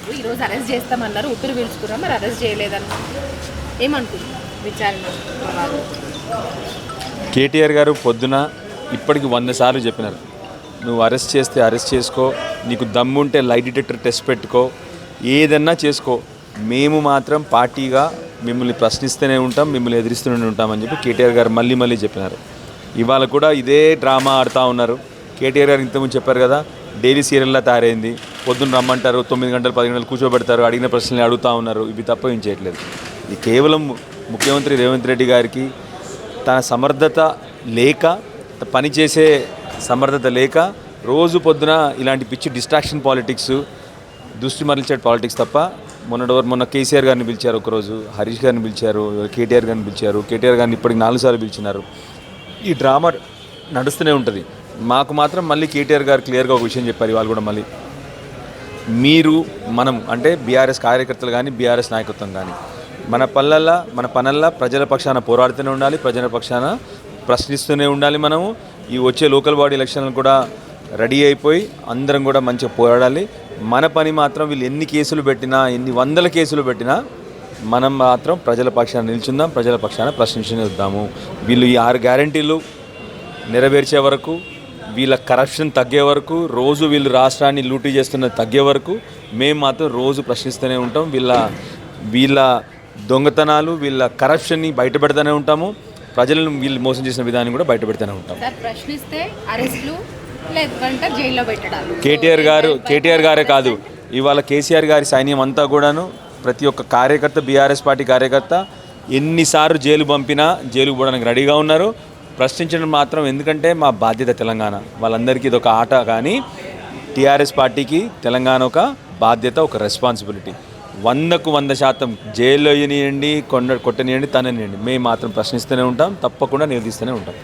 చేసిండ్రు, ఈరోజు అరెస్ట్ చేస్తామన్నారు, ఊపిరి పీల్చుకున్నాం, మరి అరెస్ట్ చేయలేదన్న ఏమనుకుంటున్నారు విచారణ? కేటీఆర్ గారు పొద్దున ఇప్పటికి 100 సార్లు చెప్పినారు, నువ్వు అరెస్ట్ చేస్తే అరెస్ట్ చేసుకో, నీకు దమ్ముంటే లై డిటెక్టర్ టెస్ట్ పెట్టుకో, ఏదన్నా చేసుకో, మేము మాత్రం పార్టీగా మిమ్మల్ని ప్రశ్నిస్తూనే ఉంటాం, మిమ్మల్ని ఎదిరిస్తూనే ఉంటామని చెప్పి కేటీఆర్ గారు మళ్ళీ మళ్ళీ చెప్పినారు. ఇవాళ కూడా ఇదే డ్రామా ఆడుతూ ఉన్నారు. కేటీఆర్ గారు ఇంతకుముందు చెప్పారు కదా, డైలీ సీరియల్లా తయారైంది, పొద్దున్న రమ్మంటారు, 9 గంటలు 10 గంటలు కూర్చోబెడతారు, అడిగిన ప్రశ్నలు అడుగుతూ ఉన్నారు. ఇవి తప్ప ఏం చేయట్లేదు. ఇది కేవలం ముఖ్యమంత్రి రేవంత్ రెడ్డి గారికి తన సమర్థత లేక, పనిచేసే సమర్థత లేక రోజు పొద్దున ఇలాంటి పిచ్చి డిస్ట్రాక్షన్ పాలిటిక్స్, దృష్టి మరల్చే పాలిటిక్స్ తప్ప. మొన్న కేసీఆర్ గారిని పిలిచారు, ఒకరోజు హరీష్ గారిని పిలిచారు, కేటీఆర్ గారిని పిలిచారు, కేటీఆర్ గారిని ఇప్పటికి 4 సార్లు పిలిచినారు. ఈ డ్రామా నడుస్తూనే ఉంటుంది. మాకు మాత్రం మళ్ళీ కేటీఆర్ గారు క్లియర్గా ఒక విషయం చెప్పారు ఇవాళ కూడా, మళ్ళీ మీరు మనం అంటే బీఆర్ఎస్ కార్యకర్తలు కానీ బీఆర్ఎస్ నాయకత్వం కానీ మన పనుల్లో ప్రజల పక్షాన పోరాడుతూనే ఉండాలి, ప్రజల పక్షాన ప్రశ్నిస్తూనే ఉండాలి. మనము ఈ వచ్చే లోకల్ బాడీ ఎలక్షన్లు కూడా రెడీ అయిపోయి అందరం కూడా మంచిగా పోరాడాలి. మన పని మాత్రం వీళ్ళు ఎన్ని కేసులు పెట్టినా, ఎన్ని వందల కేసులు పెట్టినా మనం మాత్రం ప్రజల పక్షాన నిల్చుందాం, ప్రజల పక్షాన ప్రశ్నించుదాము. వీళ్ళు ఈ 6 గ్యారంటీలు నెరవేర్చే వరకు, వీళ్ళ కరప్షన్ తగ్గే వరకు, రోజు వీళ్ళు రాష్ట్రాన్ని లూటీ చేస్తున్న తగ్గే వరకు మేము మాత్రం రోజు ప్రశ్నిస్తూనే ఉంటాం. వీళ్ళ దొంగతనాలు, వీళ్ళ కరప్షన్ని బయటపెడుతూనే ఉంటాము. ప్రజలను వీళ్ళు మోసం చేసిన విధానం కూడా బయటపెడుతూనే ఉంటాం. ప్రశ్నిస్తే అరెస్టులు, లేదంటే జైల్లో పెట్టడాలు. కేటీఆర్ గారే కాదు, ఇవాళ కేసీఆర్ గారి సైన్యం అంతా కూడాను, ప్రతి ఒక్క కార్యకర్త, బీఆర్ఎస్ పార్టీ కార్యకర్త ఎన్నిసార్లు జైలు పంపినా జైలుకు పోవడానికి రెడీగా ఉన్నారు. ప్రశ్నించడం మాత్రం, ఎందుకంటే మా బాధ్యత తెలంగాణ. వాళ్ళందరికీ ఇది ఒక ఆట, కానీ టీఆర్ఎస్ పార్టీకి తెలంగాణ ఒక బాధ్యత, ఒక రెస్పాన్సిబిలిటీ. 100కు 100% జైల్లో వేయనియండి, కొట్టనియండి, తననియండి, మేము మాత్రం ప్రశ్నిస్తూనే ఉంటాం, తప్పకుండా నిలదీస్తూనే ఉంటాం.